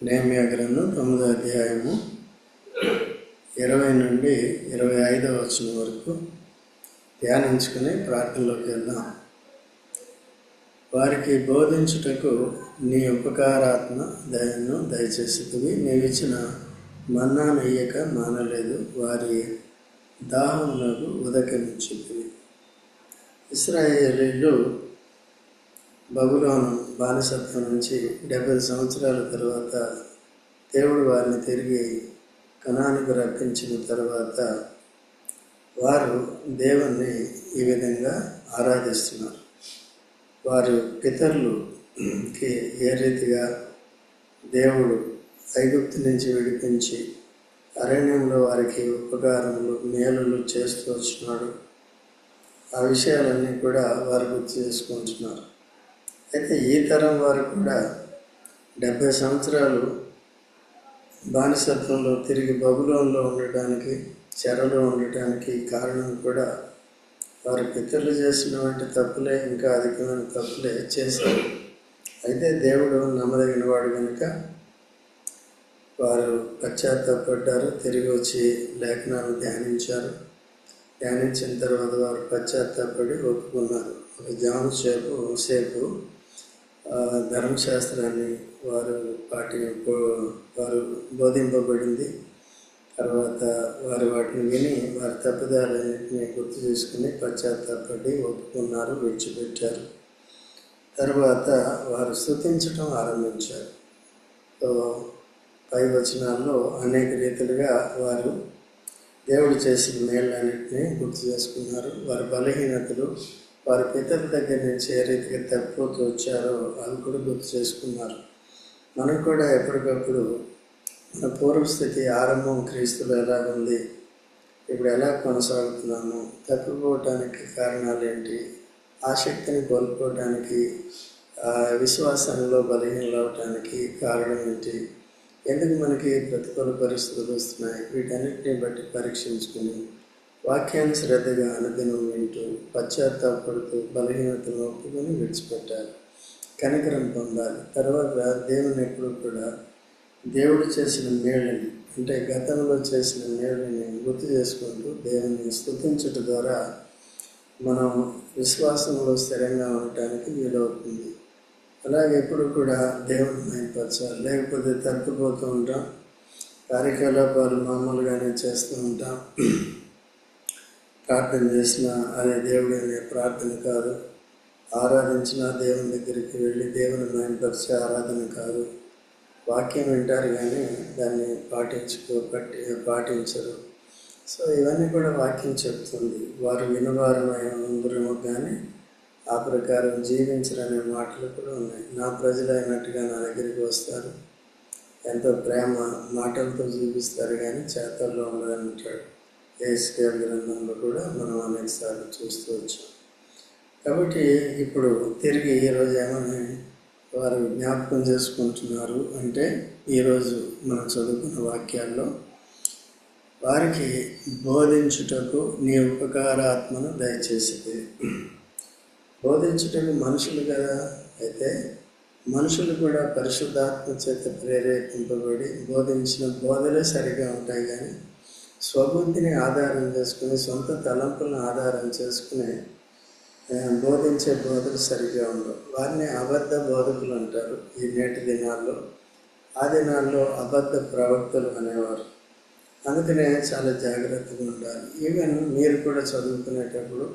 నెహెమ్యా గ్రంథం 9వ అధ్యాయము 20 నుండి 25వ వచనం వరకు ధ్యానించుకుని ప్రార్థనలోకి వెళ్దాం. వారికి బోధించుటకు నీ ఉపకారాత్మ దయను దయచేసితివి. నీవిచ్చిన మన్నాను ఇయ్యక మానలేదు. వారి దాహమునకు ఉదకనిచ్చితివి. ఇశ్రాయేలీయులు బబులోను బానిసత్వం నుంచి 70 సంవత్సరాల తర్వాత దేవుడు వారిని తిరిగి కనానుకు రప్పించిన తర్వాత వారు దేవుణ్ణి ఈ విధంగా ఆరాధిస్తున్నారు. వారు పితరులకి ఏ రీతిగా దేవుడు ఐగుప్తు నుంచి విడిపించి అరణ్యంలో వారికి ఉపకారములు మేలులు చేస్తూ వచ్చినాడు, ఆ విషయాలన్నీ కూడా వారు గుర్తు చేసుకుంటున్నారు. అయితే ఈ తరం వారు కూడా 70 సంవత్సరాలు బానిసత్వంలో తిరిగి బబులోన్లో ఉండటానికి, చెరలో ఉండటానికి కారణం కూడా వారి పితరులు చేసినటువంటి తప్పులే, ఇంకా అధికమైన తప్పులే చేశారు. అయితే దేవుడు నమ్మదగిన వాడు కనుక వారు పశ్చాత్తాపడ్డారు. తిరిగి వచ్చి లేఖనాలు ధ్యానించారు. ధ్యానించిన తర్వాత వారు పశ్చాత్తాపడి ఒప్పుకున్నారు. ఒక జాము సేపు ధర్మశాస్త్రాన్ని వారు వారు బోధింపబడింది. తర్వాత వారు వాటిని విని వారి తప్పుదాలన్నింటినీ గుర్తు చేసుకుని పశ్చాత్తాపడి ఒప్పుకున్నారు, విడిచిపెట్టారు. తర్వాత వారు స్తుతించడం ఆరంభించారు. పై వచనాల్లో అనేక రీతిలుగా వారు దేవుడు చేసిన మేళ్ళన్నింటినీ గుర్తు చేసుకున్నారు. వారి బలహీనతలు, వారి పితరుల దగ్గర నుంచి ఏ రీతిగా తప్పిపోతూ వచ్చారో అవి కూడా గుర్తు చేసుకున్నారు. మనం కూడా ఎప్పటికప్పుడు మన పూర్వస్థితి, ఆరంభం క్రీస్తులో ఎలా ఉంది, ఇప్పుడు ఎలా కొనసాగుతున్నాము, తప్పిపోవటానికి కారణాలు ఏంటి, ఆసక్తిని కోల్పోవటానికి, విశ్వాసంలో బలహీనలు అవటానికి కారణం ఏంటి, ఎందుకు మనకి ప్రతికూల పరిస్థితులు వస్తున్నాయి, వీటన్నిటిని బట్టి పరీక్షించుకుని వాక్యాన్ని శ్రద్ధగా అనుదినం వింటూ పశ్చాత్తాపడుతూ బలహీనతను ఒప్పుకొని విడిచిపెట్టాలి, కనికరం పొందాలి. తర్వాత దేవుని ఎప్పుడు కూడా దేవుడు చేసిన మేళ్ళని, అంటే గతంలో చేసిన మేళ్ళని గుర్తు చేసుకుంటూ దేవుని స్తుతించడం ద్వారా మనం విశ్వాసంలో స్థిరంగా ఉండటానికి వీలవుతుంది. అలాగే ఎప్పుడు కూడా దేవుని మైపరచాలి. లేకపోతే తప్పిపోతూ ఉంటాం, కార్యకలాపాలు మామూలుగానే చేస్తూ ఉంటాం. ప్రార్థన చేసినా అది దేవుడు అనే ప్రార్థన కాదు. ఆరాధించిన దేవుని దగ్గరికి వెళ్ళి దేవుని మైపరిచే ఆరాధన కాదు. వాక్యం వింటారు కానీ దాన్ని పాటించరు. సో ఇవన్నీ కూడా వాక్యం చెప్తుంది. వారు వినవారమై ఉందరేమో కానీ ఆ ప్రకారం జీవించరనే మాటలు కూడా ఉన్నాయి. నా ప్రజలు అయినట్టుగా నా దగ్గరికి వస్తారు, ఎంతో ప్రేమ మాటలతో చూపిస్తారు కానీ చేతల్లో ఉండదంటాడు. ఎహెజ్కేలు గ్రంథంలో కూడా మనం అనేకసార్లు చూస్తూ వచ్చాం. కాబట్టి ఇప్పుడు తిరిగి ఈరోజు ఏమని వారు జ్ఞాపకం చేసుకుంటున్నారు అంటే, ఈరోజు మనం చదువుకున్న వాక్యాల్లో వారికి బోధించుటకు నీ ఉపకారాత్మను దయచేసింది. బోధించుటకు మనుషులు కదా, అయితే మనుషులు కూడా పరిశుద్ధాత్మ చేత ప్రేరేపింపబడి బోధించిన బోధలే సరిగా ఉంటాయి కానీ స్వబుద్ధిని ఆధారం చేసుకుని, సొంత తలంపులను ఆధారం చేసుకుని బోధించే బోధలు సరిగా ఉండవు. వారిని అబద్ధ బోధకులు అంటారు ఈ నేటి దినాల్లో. ఆ దినాల్లో అబద్ధ ప్రవక్తలు అనేవారు. అందుకనే చాలా జాగ్రత్తగా ఉండాలి. ఈవెన్ మీరు కూడా చదువుకునేటప్పుడు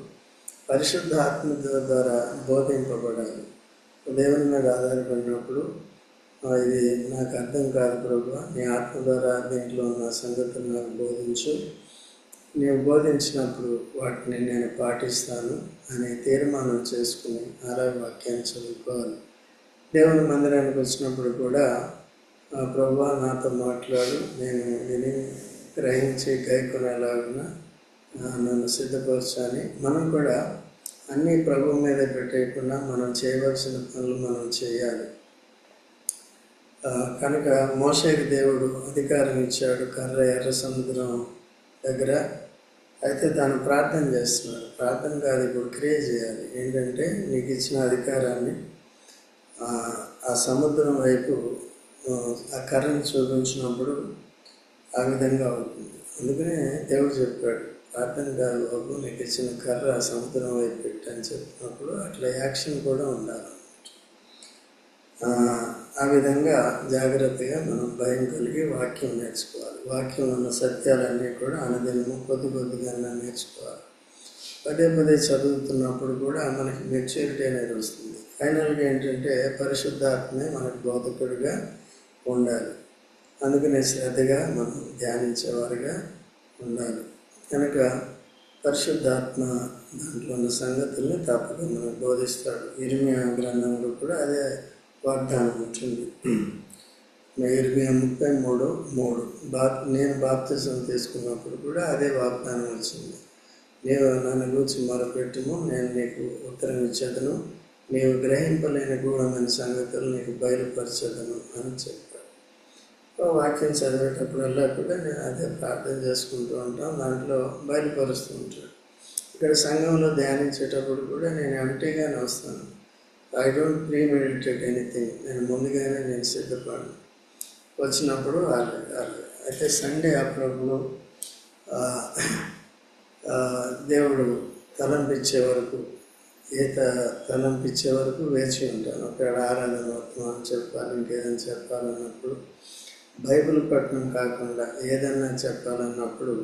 పరిశుద్ధాత్మ ద్వారా బోధింపబడాలి. దేవుని మీద ఆధారపడినప్పుడు ఇది నాకు అర్థం కాదు ప్రభువా, నీ ఆత్మ ద్వారా దీంట్లో ఉన్న సంగతులు నాకు బోధించు, నీవు బోధించినప్పుడు వాటిని నేను పాటిస్తాను అనే తీర్మానం చేసుకుని అలా వాక్యాన్ని చదువుకోవాలి. దేవుని మందిరానికి వచ్చినప్పుడు కూడా ప్రభువా నాతో మాట్లాడు, నేను విని గ్రహించి గైకొనేలాగా నన్ను సిద్ధపరచాలి. మనం కూడా అన్నీ ప్రభు మీద పెట్టేయకుండా మనం చేయవలసిన పనులు మనం చేయాలి. కనుక మోషేకి దేవుడు అధికారం ఇచ్చాడు కర్ర ఎర్ర సముద్రం దగ్గర. అయితే తాను ప్రార్థన చేస్తున్నాడు. ప్రార్థన కాదు, ఇప్పుడు క్రియ చేయాలి. ఏంటంటే నీకు ఇచ్చిన అధికారాన్ని ఆ సముద్రం వైపు ఆ కర్రను చూపించినప్పుడు ఆ విధంగా అవుతుంది. అందుకనే దేవుడు చెప్పాడు, ప్రార్థన కాదు బాబు, నీకు ఇచ్చిన కర్ర సముద్రం వైపు పెట్టి అని చెప్పినప్పుడు అట్లా యాక్షన్ కూడా ఉండాలి. ఆ విధంగా జాగ్రత్తగా మనం భయం కలిగి వాక్యం నేర్చుకోవాలి. వాక్యం ఉన్న సత్యాలన్నీ కూడా అనుదినము కొద్ది కొద్దిగా నేర్చుకోవాలి. పదే పదే చదువుతున్నప్పుడు కూడా మనకి మెచ్యూరిటీ అనేది వస్తుంది. ఫైనల్గా ఏంటంటే పరిశుద్ధాత్మే మనకు బోధకుడిగా ఉండాలి. అందుకనే శ్రద్ధగా మనం ధ్యానించేవారుగా ఉండాలి. కనుక పరిశుద్ధాత్మ దాంట్లో ఉన్న సంగతుల్ని తప్పక మనకు బోధిస్తాడు. ఇర్మియా గ్రంథంలో కూడా అదే వాగ్దానం ఉంటుంది. ఇర్మియా 33:3 నేను బాప్తిజం తీసుకున్నప్పుడు కూడా అదే వాగ్దానం వచ్చింది. నీవు నన్ను గూర్చి మొరపెట్టుము, నేను నీకు ఉత్తరం ఇచ్చేదను, నీవు గ్రహింపలేని గూఢమైన సంగతులు నీకు బయలుపరచదను అని చెప్పాడు. వాక్యం చదివేటప్పుడల్లా కూడా నేను అదే ప్రార్థన చేసుకుంటూ ఉంటాను, దాంట్లో బయలుపరుస్తూ ఉంటాడు. ఇక్కడ సంఘంలో ధ్యానించేటప్పుడు కూడా నేను ఎంటీగానే వస్తాను. I don't premeditate anything. నేను ముందుగానే నేను సిద్ధపడను. వచ్చినప్పుడు అయితే సండే అప్పుడప్పుడు దేవుడు తలంపించే వరకు తలంపించే వరకు వేచి ఉంటాను. ఒకవేళ ఆరాధన వర్తమానం చెప్పాలి, ఇంకేదైనా చెప్పాలన్నప్పుడు, బైబిల్ పఠనం కాకుండా ఏదన్నా చెప్పాలన్నప్పుడు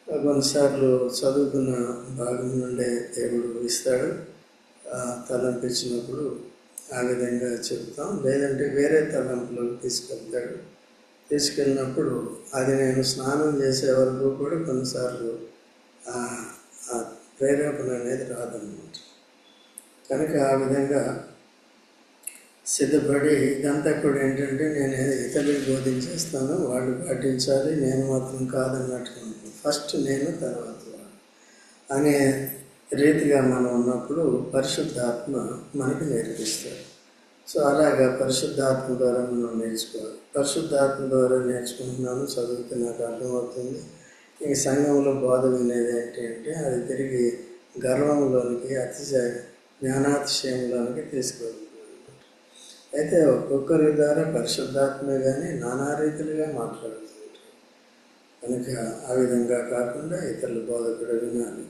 కొన్నిసార్లు చదువుకున్న భాగం నుండే దేవుడు ఇస్తాడు. తలంపించినప్పుడు ఆ విధంగా చెప్తాం. లేదంటే వేరే తలంపులోకి తీసుకెళ్ళినప్పుడు అది నేను స్నానం చేసే వరకు కూడా కొన్నిసార్లు ఆ ప్రేరేపణ అనేది రాదన్నమాట. కనుక ఆ విధంగా సిద్ధపడి ఇదంతా కూడా ఏంటంటే నేను ఇతరులకు బోధించేస్తాను, వాళ్ళు పాటించాలి, నేను మాత్రం కాదన్నట్టుగా ఉంటుంది. ఫస్ట్ నేను, తర్వాత వాడు అనే రీతిగా మనం ఉన్నప్పుడు పరిశుద్ధాత్మ మనకి నేర్పిస్తాడు. సో అలాగా పరిశుద్ధాత్మ ద్వారా మనం నేర్చుకోవాలి. పరిశుద్ధాత్మ ద్వారా నేర్చుకుంటున్నాను, చదివితే నాకు అర్థమవుతుంది. ఈ సంఘంలో బోధ వినేది ఏంటి అంటే అది తిరిగి గర్వంలోనికి, జ్ఞానాతిశయంలోనికి తీసుకెళ్తుంది. అయితే ఒక్కొక్కరి ద్వారా పరిశుద్ధాత్మే కానీ నానా రీతిలుగా మాట్లాడుతుంటారు. కనుక ఆ విధంగా కాకుండా ఇతరుల బోధ కూడా వినాలి.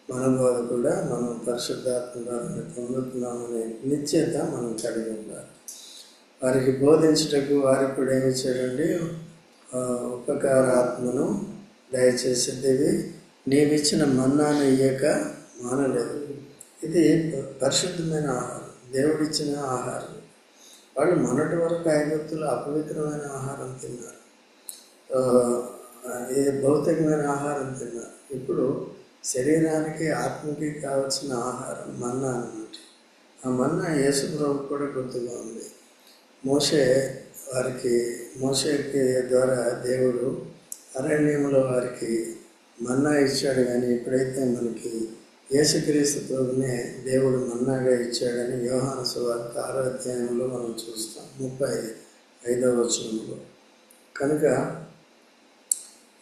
మన బోధ కూడా మనం పరిశుద్ధాత్మ ద్వారా పొందుతున్నామనే నిశ్చయత మనం కలిగి ఉండాలి. వారికి బోధించుటకు వారికి కూడా ఏమి చేయడండి, ఉపకారాత్మను దయచేసేది నీవిచ్చిన మన్నాను ఇయ్యక మానలేదు. ఇది పరిశుద్ధమైన ఆహారం, దేవుడిచ్చిన ఆహారం. వాళ్ళు మొన్నటి వరకు ఐగుప్తులు అపవిత్రమైన ఆహారం తిన్నారు, భౌతికమైన ఆహారం తిన్నారు. ఇప్పుడు శరీరానికి ఆత్మకి కావాల్సిన ఆహారం మన్నా అన్నమాట. ఆ మన్నా యేసు ప్రభువుకు కూడా గుర్తుగా ఉంది. మోషేకి ద్వారా దేవుడు అరణ్యంలో వారికి మన్నా ఇచ్చాడు. కానీ ఎప్పుడైతే మనకి యేసుక్రీస్తు ప్రభునే దేవుడు మన్నాగా ఇచ్చాడని యోహాను సువార్త 6వ అధ్యాయంలో మనం చూస్తాం, 35వ వచనంలో. కనుక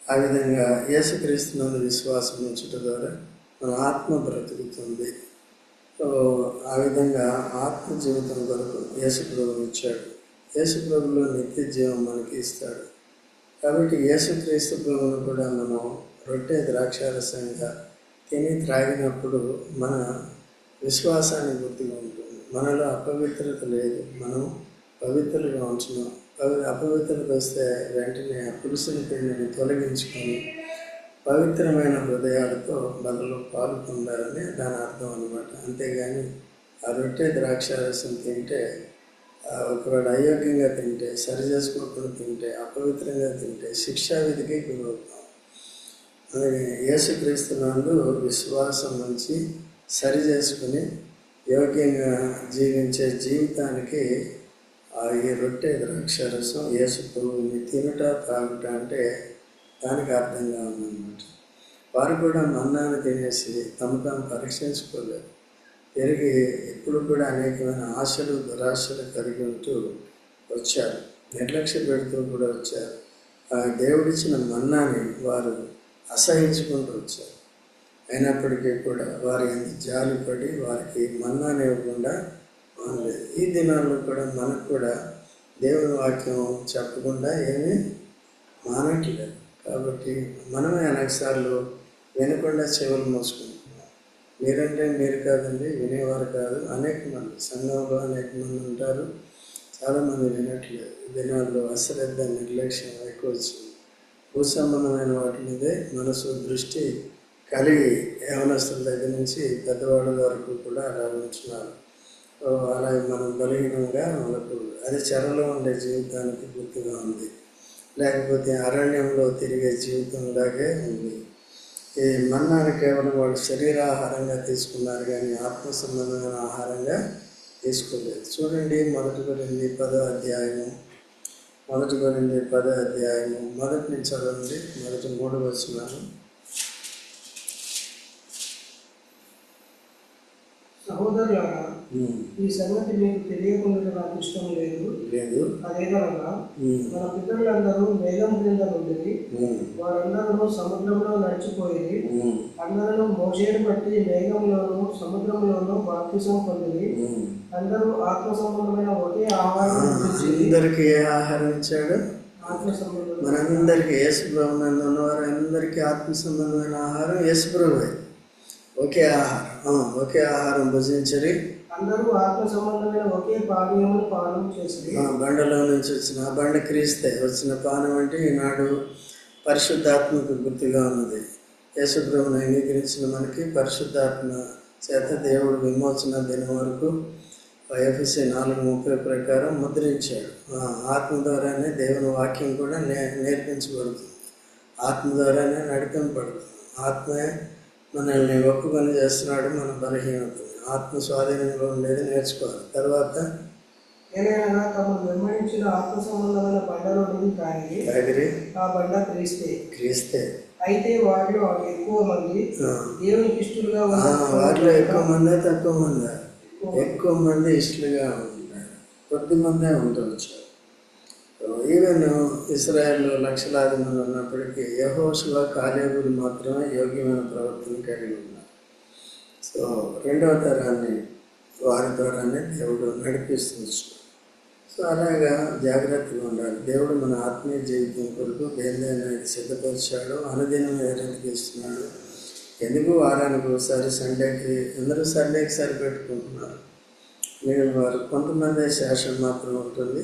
ఆ విధంగా యేసుక్రీస్తునందు విశ్వాసం ఉంచుట ద్వారా మన ఆత్మ బ్రతుకుతుంది. ఆ విధంగా ఆత్మ జీవితం కొరకు యేసు ప్రభువుని ఇచ్చాడు. యేసు ప్రభువులో నిత్య జీవం మనకి ఇస్తాడు. కాబట్టి యేసుక్రీస్తు ప్రభువును కూడా మనం రొట్టె ద్రాక్షారసంగా తిని త్రాగినప్పుడు మన విశ్వాసాన్ని గుర్తుగా ఉంటుంది. మనలో అపవిత్రత లేదు, మనం పవిత్రులుగా ఉంచున్నాం. అపవిత్రత వస్తే వెంటనే ఆ పురుషుని పిండిని తొలగించుకొని పవిత్రమైన హృదయాలతో బలలో పాలు పొందాలని దాని అర్థం అన్నమాట. అంతేగాని ఆ రొట్టె ద్రాక్షారసం తింటే, ఒకవేళ అయోగ్యంగా తింటే, సరి చేసుకోకుండా తింటే, అపవిత్రంగా తింటే శిక్షావిధికి గురవుతాం. అలాగే యేసుక్రీస్తునందు విశ్వాసం నుంచి సరి చేసుకుని యోగ్యంగా జీవించే జీవితానికి ఈ రొట్టె ద్రాక్షారసం యేసు ప్రభువుని తినుట తాగుట అంటే దానికి అర్థంగా ఉందన్నమాట. వారు కూడా మన్నాను తినేసి తాము పరీక్షించుకోలేదు. తిరిగి ఎప్పుడు కూడా అనేకమైన ఆశలు దురాశలు కలిగి ఉంటూ వచ్చారు, నిర్లక్ష్య పెడుతూ కూడా వచ్చారు. ఆ దేవుడిచ్చిన మన్నాని వారు అసహించుకుంటూ వచ్చారు. అయినప్పటికీ కూడా వారి జాలిపడి వారికి మన్నాని ఇవ్వకుండా మానలేదు. ఈ దినాల్లో కూడా మనకు కూడా దేవుని వాక్యం చెప్పకుండా ఏమీ మానట్లేదు. కాబట్టి మనమే అనేకసార్లు వినకుండా చెవులు మూసుకుంటున్నాం. మీరంటే మీరు కాదండి, వినేవారు కాదు. అనేక మంది సంఘంలో అనేక మంది ఉంటారు, చాలామంది వినట్లేదు. దినాల్లో అశ్రద్ధ, నిర్లక్ష్యం ఎక్కువ వచ్చింది. భూ సంబంధమైన వాటి మీదే మనసు దృష్టి కలిగి యవనస్తుల దగ్గర నుంచి పెద్దవాళ్ళ వరకు కూడా అలా ఉంటున్నారు. అలాగే మనం బలహీనంగా మనకు అది చెరలో ఉండే జీవితానికి గుర్తుగా ఉంది, లేకపోతే అరణ్యంలో తిరిగే జీవితంలాగే ఉంది. ఈ మన్నాను కేవలం వాళ్ళు శరీరాహారంగా తీసుకున్నారు కానీ ఆత్మ సంబంధమైన ఆహారంగా తీసుకోలేదు. చూడండి, మొదటి కొరింథీ 10వ అధ్యాయము మొదటి నుంచి చదవండి. మొదటి 3 వచనాలు. సహోదరులారా, ఈ సంగతి మీకు తెలియకుండా నాకు ఇష్టం లేదు. అదేదనగా మన పితరులందరూ మేఘం క్రింద నుండి వారందరూ సముద్రంలో నడిచిపోయి అందరూ మోషేను బట్టి మేఘంలోను సముద్రంలోను బాప్తిసం పొంది అందరూ ఆత్మ సంబంధమైన ఒకే ఆహారం. అందరికీ ఏ ఆహారం ఇచ్చాడు? ఆత్మ సంబంధం. మనందరికీ యేసుప్రభు నందు ఉన్నవారు అందరికీ ఆత్మ సంబంధమైన ఆహారం యేసుప్రభువే. ఒకే ఆహారం భుజించరి అందరూ ఆత్మ సంబంధమైన ఒకే పానీయమును పానం చేసి. బండలో నుంచి వచ్చిన బండ క్రీస్తే వచ్చిన పానం అంటే ఈనాడు పరిశుద్ధాత్మకు గుర్తుగా ఉన్నది. యేసుప్రభుని అంగీకరించిన మనకి పరిశుద్ధాత్మ చేత దేవుడు విమోచన దినం వరకు ఎఫెసీ 4:30 ప్రకారం ముద్రించాడు. ఆత్మ ద్వారానే దేవుని వాక్యం కూడా నేర్పించబడుతుంది, ఆత్మ ద్వారానే నడిపింపబడుతుంది. ఆత్మే మనల్ని ఒప్పుకొని చేస్తున్నాడు మన బలహీనతని. ఆత్మ స్వాధీనంలో ఉండేది నేర్చుకోవాలి. తర్వాత ఏలైనా తమను వెంబడించిన ఆత్మ సంబంధమైన బండలోనిది తాగిరి, ఆ బండ క్రీస్తే. అయితే వారిలో ఎక్కువ మంది దేవునికి ఇష్టలుగా ఉన్నారు. వారిలో ఎక్కువ మంది తక్కువ మంది? ఎక్కువ మంది ఇష్టలుగా ఉంటారు, కొద్ది మందే ఉండవచ్చు. ఈవెన్ ఇశ్రాయేల్లో లక్షలాది మంది ఉన్నప్పటికీ యెహోషువ, కాలేబులు మాత్రమే యోగ్యమైన ప్రవర్తన కలిగి ఉన్నారు. సో 2వ తరాన్ని వారి ద్వారానే దేవుడు నడిపిస్తుంది. సో అలాగా జాగ్రత్తగా ఉండాలి. దేవుడు మన ఆత్మీయ జీవితం కొరకు దేనిదైనా సిద్ధపరిచాడు, అనుదినం ఏదైతే ఇస్తున్నాడు. ఎందుకు వారానికి ఒకసారి సండేకి అందరూ సండేకి సరిపెట్టుకుంటున్నారు. మిగిలిన వారు కొంతమంది శేషం మాత్రం ఉంటుంది.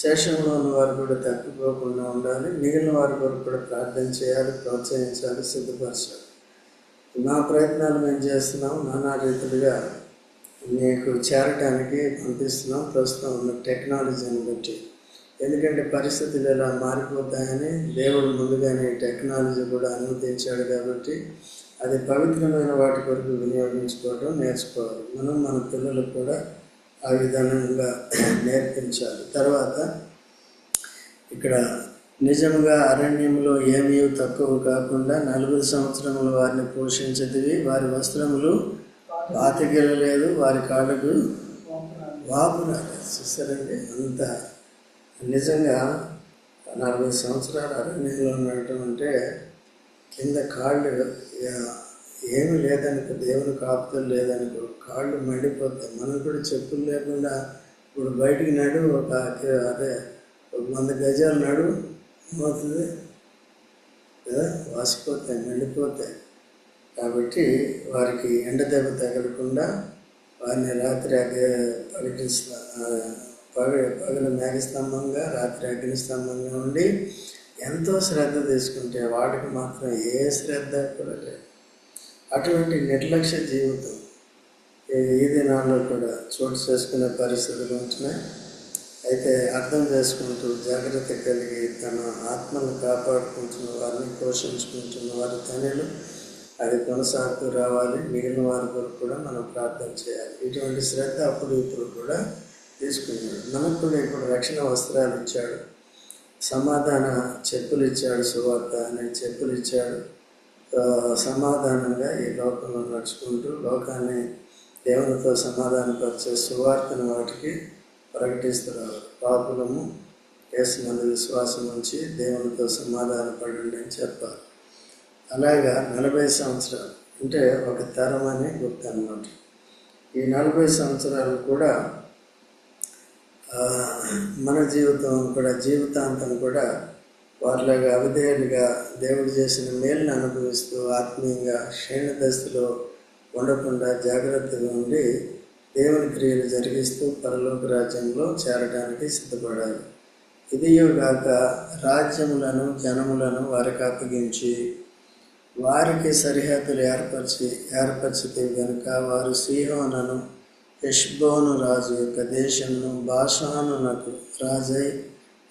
శేషంలో ఉన్న వారు కూడా తప్పిపోకుండా ఉండాలి. మిగిలిన వారి కొరకు కూడా ప్రార్థన చేయాలి, ప్రోత్సహించాలి, సిద్ధపరచాలి. నా ప్రయత్నాలు మేము చేస్తున్నాం, నానా రీతిలుగా మీకు చేరటానికి పంపిస్తున్నాం ప్రస్తుతం ఉన్న టెక్నాలజీని బట్టి. ఎందుకంటే పరిస్థితులు ఎలా మారిపోతాయని దేవుడు ముందుగానే టెక్నాలజీ కూడా అనుమతించాడు. కాబట్టి అది పవిత్రమైన వాటి కొరకు వినియోగించుకోవడం నేర్చుకోవాలి. మనం మన పిల్లలకు కూడా ఆ విధానంగా నేర్పించాలి. తర్వాత ఇక్కడ నిజంగా అరణ్యంలో ఏమీ తక్కువ కాకుండా 40 సంవత్సరములు వారిని పోషించదివి, వారి వస్త్రములు పాతికెళ్ళలేదు, వారి కాళ్ళకు వాపు రాలేదు. చూసారండి, అంత నిజంగా 40 సంవత్సరాలు అరణ్యంలో ఉండటం అంటే కింద కాళ్ళు ఏమి లేదనుకో, దేవుని కాపుతలు లేదనుకో, కాళ్ళు మండిపోతాయి. మనం కూడా చెప్పులు లేకుండా ఇప్పుడు బయటికి నడు ఒక 100 గజాలు నడు ఏమవుతుంది కదా, వాసిపోతాయి, మండిపోతాయి. కాబట్టి వారికి ఎండ దెబ్బ తగలకుండా వారిని రాత్రి పగలు మేఘస్తంభంగా రాత్రి అగ్నిస్తంభంగా ఉండి ఎంతో శ్రద్ధ తీసుకుంటే వాడికి మాత్రం ఏ శ్రద్ధ కూడా లేదు. అటువంటి నిర్లక్ష్య జీవితం ఈ దినాల్లో కూడా చోటు చేసుకునే పరిస్థితులు ఉంటున్నాయి. అయితే అర్థం చేసుకుంటూ జాగ్రత్త కలిగి తన ఆత్మను కాపాడుకుంటున్న వారిని, పోషించుకుంటున్న వారి తనలు అది కొనసాగుతూ రావాలి. మిగిలిన వారి కొరకు కూడా మనం ప్రార్థన చేయాలి. ఇటువంటి శ్రద్ధ అప్పుడు ఇప్పుడు కూడా తీసుకున్నాడు. మనకు కూడా ఇప్పుడు రక్షణ వస్త్రాలు ఇచ్చాడు, సమాధాన చెప్పులు ఇచ్చాడు, సువార్త అనే చెప్పులు ఇచ్చాడు. సమాధానంగా ఈ లోకంలో నడుచుకుంటూ లోకాన్ని దేవునితో సమాధానపరిచే సువార్తను వాటికి ప్రకటిస్తున్నారు. పాపులము యేసునందు విశ్వాసం ఉంచి దేవునితో సమాధానపడండి అని చెప్పారు. అలాగా 40 సంవత్సరాలు అంటే ఒక తరం అని గుర్తు అన్నమాట. ఈ 40 సంవత్సరాలు కూడా మన జీవితాంతం కూడా వారిలాగా అవిధేయులుగా దేవుడు చేసిన మేలును అనుభవిస్తూ ఆత్మీయంగా క్షీణ దశలో ఉండకుండా జాగ్రత్తగా ఉండి దేవుని క్రియలు జరిగిస్తూ పరలోక రాజ్యంలో చేరడానికి సిద్ధపడాలి. ఇదియోగాక రాజ్యములను జనములను వారికి అప్పగించి వారికి సరిహద్దులు ఏర్పరిచితే గనుక వారు సీహోనును హెష్బోను రాజు యొక్క దేశమును బాషానునకు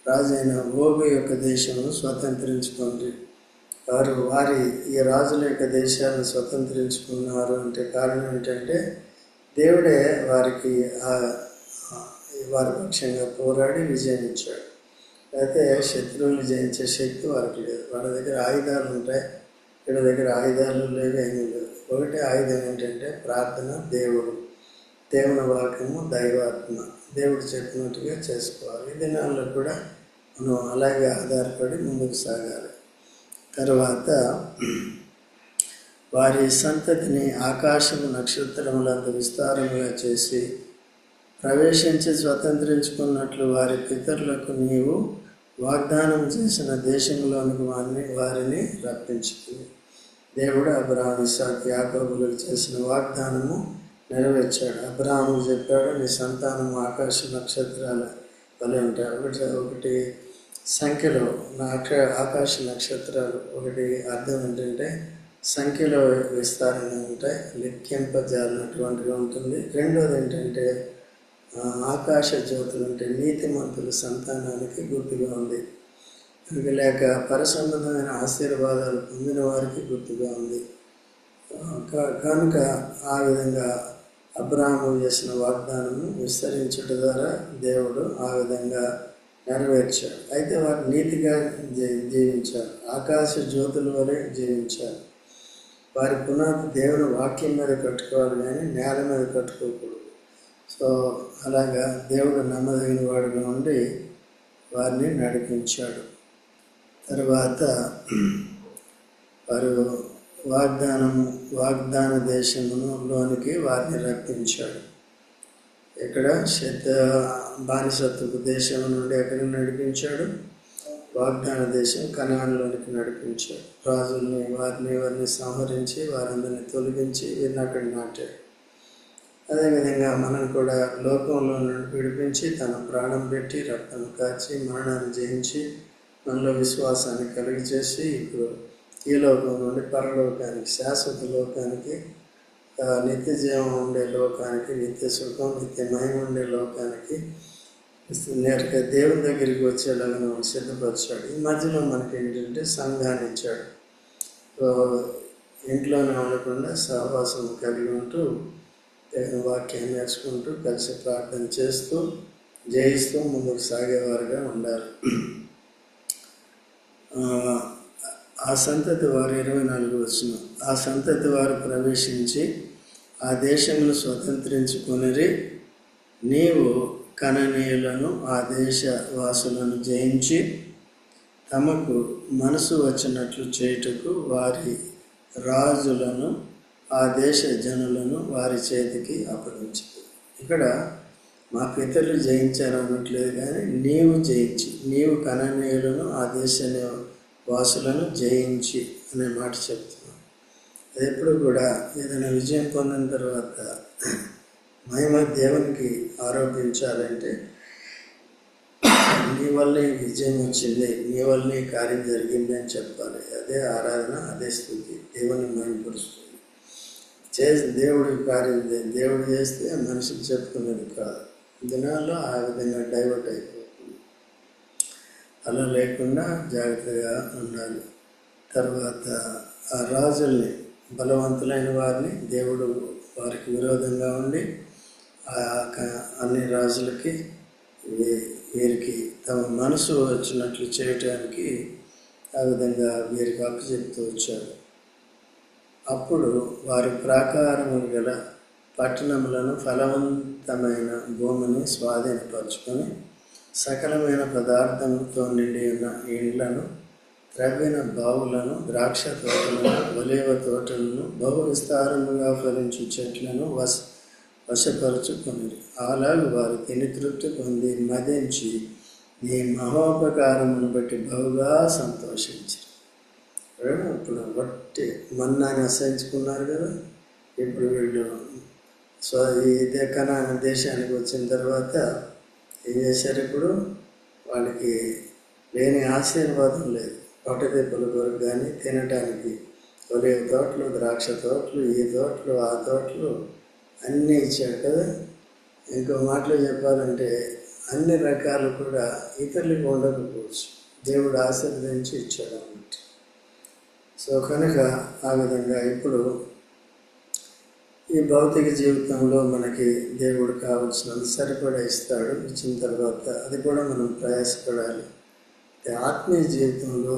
రాజైన ఓగు యొక్క దేశమును స్వతంత్రించుకోండి. వారి ఈ రాజుల యొక్క దేశాలను స్వతంత్రించుకున్నారు అంటే కారణం ఏంటంటే దేవుడే వారికి వారి పక్షంగా పోరాడి విజయం ఇచ్చాడు. అయితే శత్రువులు జయించే శక్తి వారికి లేదు. వాళ్ళ దగ్గర ఆయుధాలు ఉంటాయి, వీళ్ళ దగ్గర ఆయుధాలు లేవు, ఏమీ లేదు. ఒకటే ఆయుధం ఏంటంటే ప్రార్థన, దేవుని వాక్యము, దైవాత్మ. దేవుడు చెప్పినట్టుగా చేసుకోవాలి. ఈ దినాల్లో కూడా మనం అలాగే ఆధారపడి ముందుకు సాగాలి. తర్వాత వారి సంతతిని ఆకాశము నక్షత్రములంత విస్తారముగా చేసి ప్రవేశించి స్వతంత్రించుకున్నట్లు వారి పితరులకు నీవు వాగ్దానం చేసిన దేశంలోనికి వారిని రప్పించుకుంది. దేవుడు అబ్రాహాము, ఇస్సాకు, యాకోబులకు చేసిన వాగ్దానము నెరవేర్చాడు. అబ్రాహాము చెప్పాడు, నీ సంతానము ఆకాశ నక్షత్రాల వలె ఉంటాయి. ఒకటి సంఖ్యలో ఆకాశ నక్షత్రాలు ఒకటి అర్థం ఏంటంటే సంఖ్యలో విస్తారంగా ఉంటాయి, లెక్కింపజాలినటువంటిగా ఉంటుంది. రెండోది ఏంటంటే ఆకాశ జ్యోతులు అంటే నీతిమంతుల సంతానానికి గుర్తుగా ఉంది. లేక పరసంబంధమైన ఆశీర్వాదాలు పొందిన వారికి గుర్తుగా ఉంది. కనుక ఆ విధంగా అబ్రాహాము చేసిన వాగ్దానము విస్తరించుట ద్వారా దేవుడు ఆ విధంగా నెరవేర్చాడు. అయితే వారు నీతిగా జీవించారు, ఆకాశ జ్యోతుల వలె జీవించారు. వారి పునాది దేవుని వాక్యం మీద కట్టుకోవాలి కానీ నేల మీద కట్టుకోకూడదు. సో అలాగా దేవుడు నమ్మదగిన వాడుగా ఉండి వారిని నడిపించాడు. తర్వాత వారు వాగ్దాన దేశంలోనికి వారిని రప్పించాడు. ఇక్కడ బానిసత్వపు దేశం నుండి ఎక్కడికి నడిపించాడు? వాగ్దాన దేశం కనానులోనికి నడిపించాడు. రాజుల్ని వారిని సంహరించి వారందరినీ తొలగించి వీరిని అక్కడ నాటాడు. అదేవిధంగా మనం కూడా లోకంలో నుండి విడిపించి తన ప్రాణం పెట్టి రక్తం కాచి మరణాన్ని జయించి మనలో విశ్వాసాన్ని కలిగి చేసి ఇప్పుడు ఈ లోకం నుండి పరలోకానికి, శాశ్వత లోకానికి, నిత్య జీవం ఉండే లోకానికి, నిత్య సుఖం, నిత్య మహిమ ఉండే లోకానికి నేరుగా దేవుని దగ్గరికి వచ్చేలాగా మనం సిద్ధపరిచాడు. ఈ మధ్యలో మనకి ఏంటంటే సంఘాన్ని ఇచ్చాడు. ఇంట్లోనే ఉండకుండా సహవాసం కలిగి ఉంటూ వాక్యాన్ని నేర్చుకుంటూ కలిసి ప్రార్థన చేస్తూ జయిస్తూ ముందుకు సాగేవారుగా ఉండాలి. ఆ సంతతి వారు 24 వచనం, ఆ సంతతి వారు ప్రవేశించి ఆ దేశమును స్వతంత్రించుకొనిరి. నీవు కననీయులను ఆ దేశ వాసులను జయించి తమకు మనసు వచ్చినట్లు చేయుటకు వారి రాజులను ఆ దేశ జనులను వారి చేతికి అప్పగించింది. ఇక్కడ మా పితరులు జయించారు అనట్లేదు, కానీ నీవు జయించి, నీవు కననీయులను ఆ దేశ వాసులను జయించి అనే మాట చెప్తున్నాను. అది ఎప్పుడు కూడా ఏదైనా విజయం పొందిన తర్వాత మహిమ దేవునికి ఆరోపించాలంటే నీ వల్లే విజయం వచ్చింది, నీ వల్లే కార్యం జరిగింది అని చెప్పాలి. అదే ఆరాధన, అదే స్థుతి, దేవుని మహిమపరుస్తుంది. దేవుడి కార్యం దేవుడు చేస్తే మనిషికి చెప్పుకునేది కాదు. దినాల్లో ఆ విధంగా డైవర్ట్ అయిపోతుంది. అలా లేకుండా జాగ్రత్తగా ఉండాలి. తర్వాత ఆ రాజుల్ని, బలవంతులైన వారిని దేవుడు వారికి విరోధంగా ఉండి అన్ని రాజులకి వీరికి తమ మనసు వచ్చినట్లు చేయటానికి ఆ విధంగా వీరికి అప్పచెప్తూ వచ్చారు. అప్పుడు వారి ప్రాకారములు గల పట్టణములను, ఫలవంతమైన భూమిని స్వాధీనపరుచుకొని సకలమైన పదార్థంతో నిండి ఉన్న ఇండ్లను, త్రవ్విన బావులను, ద్రాక్ష తోటలను, ఒలీవ తోటలను, బహు విస్తారముగా ఫలించు చెట్లను, వశపరుచుకొని అలాగే వారు తిని తృప్తి పొంది మదించి నీ మహోపకారమును బట్టి బహుగా సంతోషించారు. ఇప్పుడు బట్టి మన్నాన్ని అసహించుకున్నారు కదా. ఇప్పుడు వీళ్ళు ఈ కనాను దేశానికి వచ్చిన తర్వాత ఏం చేశారు? ఇప్పుడు వాళ్ళకి లేని ఆశీర్వాదం లేదు. పొట్టదెబ్బల కొరకు కానీ తినటానికి ఒలివ తోటలు, ద్రాక్ష తోటలు, ఈ తోటలు, ఆ తోటలు అన్నీ ఇచ్చాడు కదా. ఇంకో మాటలో చెప్పాలంటే అన్ని రకాలు కూడా ఇతరులకు ఉండకపోవచ్చు, దేవుడు ఆశీర్వదించి ఇచ్చాడు అన్నమాట. సో కనుక ఆ విధంగా ఇప్పుడు ఈ భౌతిక జీవితంలో మనకి దేవుడు కావాల్సినంత సరిపడా ఇస్తాడు. ఇచ్చిన తర్వాత అది కూడా మనం ప్రయాసపడాలి. ఆత్మీయ జీవితంలో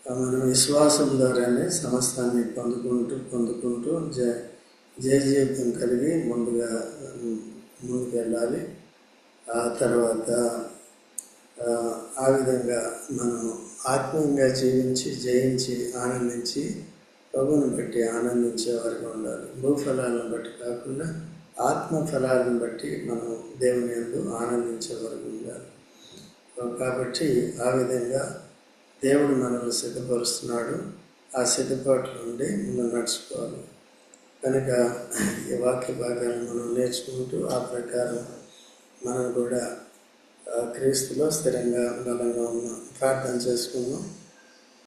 మనం విశ్వాసం ద్వారానే సమస్తాన్ని పొందుకుంటూ జయ జీవితం కలిగి ముందుకు వెళ్ళాలి. ఆ తర్వాత ఆ విధంగా మనం ఆత్మీయంగా జీవించి జయించి ఆనందించి ప్రభువుని బట్టి ఆనందించే వారికి ఉండాలి. భూఫలాలను బట్టి కాకుండా ఆత్మ ఫలాలను బట్టి మనం దేవుని యందు ఆనందించే వరకు ఉండాలి. కాబట్టి ఆ విధంగా దేవుడు మనల్ని సిద్ధపరుస్తున్నాడు. ఆ సిద్ధపాటు నుండి మనం నడుచుకోవాలి. కనుక ఈ వాక్య భాగాలను మనం నేర్చుకుంటూ ఆ ప్రకారం మనం కూడా క్రీస్తులో స్థిరంగా బలంగా ఉన్నాం. ప్రార్థన చేసుకుందాం.